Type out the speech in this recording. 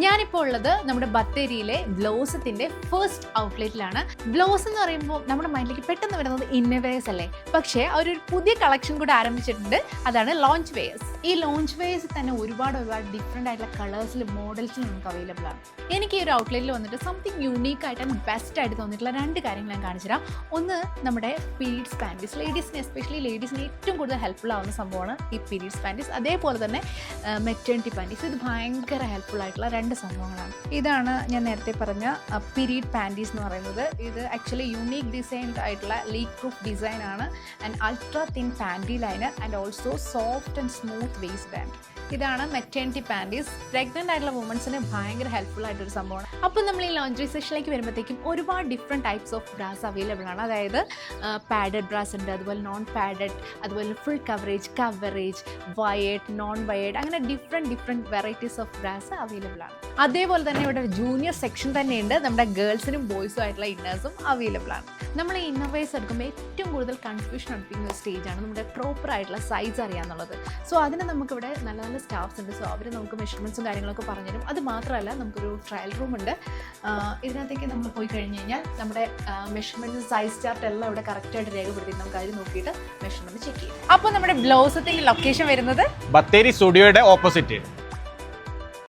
ഞാനിപ്പോൾ ഉള്ളത് നമ്മുടെ ബത്തേരിയിലെ ബ്ലോസത്തിന്റെ ഫസ്റ്റ് ഔട്ട്ലെറ്റിലാണ്. ബ്ലോസ് എന്ന് പറയുമ്പോൾ നമ്മുടെ മൈൻഡിലേക്ക് പെട്ടെന്ന് വരുന്നത് ഇന്നർവെയർസ് അല്ലേ, പക്ഷേ അവരൊരു പുതിയ കളക്ഷൻ കൂടെ ആരംഭിച്ചിട്ടുണ്ട്. അതാണ് ലോഞ്ച് വെയേഴ്സ്. ഈ ലോഞ്ച് വെയേഴ്സ് തന്നെ ഒരുപാട് ഡിഫറെൻ്റ് ആയിട്ടുള്ള കളേഴ്സിലും മോഡൽസിലും നമുക്ക് അവൈലബിൾ ആണ്. എനിക്ക് ഈ ഒരു ഔട്ട്ലെറ്റിൽ വന്നിട്ട് സംതിങ് യൂണീക്ക് ആയിട്ട് ആൻഡ് ബെസ്റ്റ് ആയിട്ട് തോന്നിയിട്ടുള്ള രണ്ട് കാര്യങ്ങൾ ഞാൻ കാണിച്ചു തരാം. ഒന്ന്, നമ്മുടെ പീരീഡ്സ് പാൻറ്റീസ്. ലേഡീസിന് എസ്പെഷ്യലി ലേഡീസിന് ഏറ്റവും കൂടുതൽ ഹെൽപ്ഫുൾ ആവുന്ന സംഭവമാണ് ഈ പീരീഡ്സ് പാൻറ്റീസ്. അതേപോലെ തന്നെ മെറ്റേണിറ്റി പാൻറ്റീസ്. ഇത് ഭയങ്കര ഹെൽപ്ഫുൾ ആയിട്ടുള്ള രണ്ട് സംഭവങ്ങളാണ്. ഇതാണ് ഞാൻ നേരത്തെ പറഞ്ഞ പീരീഡ് പാൻറ്റീസ് എന്ന് പറയുന്നത്. ഇത് ആക്ച്വലി യൂണീക്ക് ഡിസൈൻഡ് ആയിട്ടുള്ള ലീക്ക് പ്രൂഫ് ഡിസൈൻ ആണ്. And ultra thin panty liner and also soft and smooth waste band. ഇതാണ് മെറ്റേണിറ്റി പാൻറ്റീസ്. പ്രഗ്നൻ്റ് ആയിട്ടുള്ള വുമൻസിന് ഭയങ്കര ഹെൽപ്ഫുൾ ആയിട്ടൊരു സംഭവമാണ്. അപ്പോൾ നമ്മൾ ഈ ലോഞ്ചറി സെക്ഷനിലേക്ക് വരുമ്പോഴത്തേക്കും ഒരുപാട് different types of bras available ആണ്. അതായത് പാഡഡ് ബ്രാസ് ഉണ്ട്, അതുപോലെ നോൺ പാഡഡ്, അതുപോലെ full coverage, wired, non wired, അങ്ങനെ different varieties of bras available ആണ്. അതേപോലെ തന്നെ ഇവിടെ ജൂനിയർ സെക്ഷൻ തന്നെയുണ്ട്. നമ്മുടെ ഗേൾസിനും ബോയ്സും ആയിട്ടുള്ള ഇന്നേഴ്സും അവൈലബിൾ ആണ്. നമ്മൾ ഈ ഇന്നർവെയർസ് എടുക്കുമ്പോൾ ഏറ്റവും കൂടുതൽ കൺഫ്യൂഷൻ അടുപ്പിക്കുന്ന ഒരു സ്റ്റേജാണ് നമ്മുടെ പ്രോപ്പർ ആയിട്ടുള്ള സൈസ് അറിയാന്നുള്ളത്. സോ അതിന് നമുക്കിവിടെ നല്ല നല്ല സ്റ്റാഫ്സ് ഉണ്ട്. സോ അവർ നമുക്ക് മെഷർമെൻറ്റ്സും കാര്യങ്ങളൊക്കെ പറഞ്ഞുതരും. അത് മാത്രമല്ല നമുക്കൊരു ട്രയൽ റൂം ഉണ്ട്. ഇതിനകത്തേക്ക് നമ്മൾ പോയി കഴിഞ്ഞ് കഴിഞ്ഞാൽ നമ്മുടെ മെഷർമെൻറ്റ്, സൈസ് ചാർട്ട് എല്ലാം ഇവിടെ കറക്റ്റായിട്ട് രേഖപ്പെടുത്തി നമുക്ക് അതിൽ നോക്കിയിട്ട് മെഷർമെൻറ്റ് ചെക്ക് ചെയ്യും. അപ്പോൾ നമ്മുടെ ബ്ലൗസത്തിൻ്റെ ലൊക്കേഷൻ വരുന്നത് ബത്തേരി സ്റ്റുഡിയോയുടെ ഓപ്പോസിറ്റ്